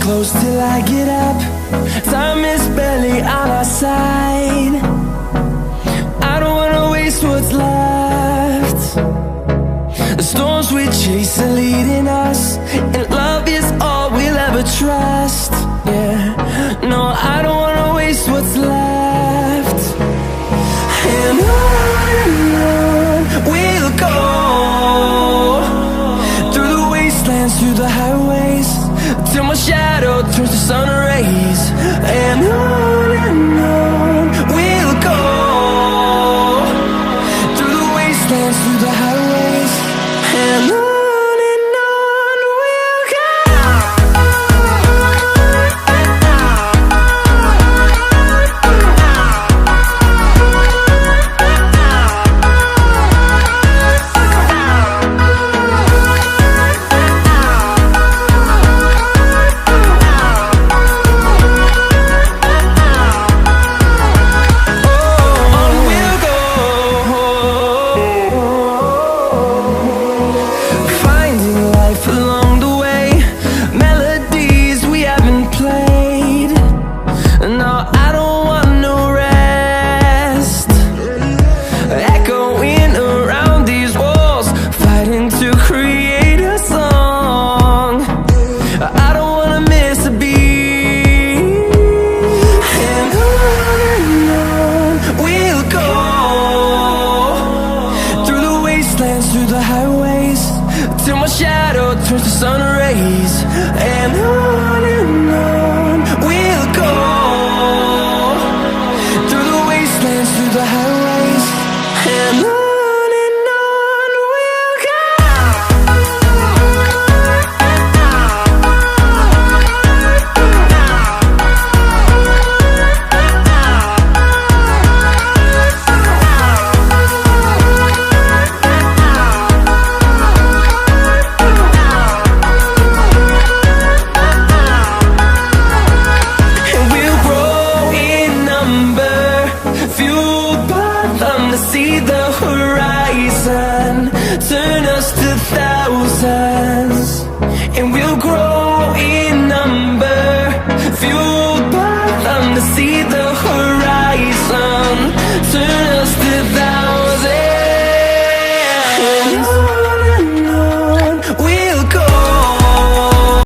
close till I get up. Time is barely on our side. I don't wanna waste what's left. The storms we chase are leading us, and love is all we'll ever trust. Yeah, no, I don't wanna waste what's left. And on we'll go, through the wastelands, through the highways, till my shadow turns to sun rays. And on we'll go, through the wastelands, through the highways, and on we'll go. Through the highways, till my shadow turns to sun rays. And on we'll go, through the wastelands, through the highways, and on we'll go. See the horizon, turn us to thousands.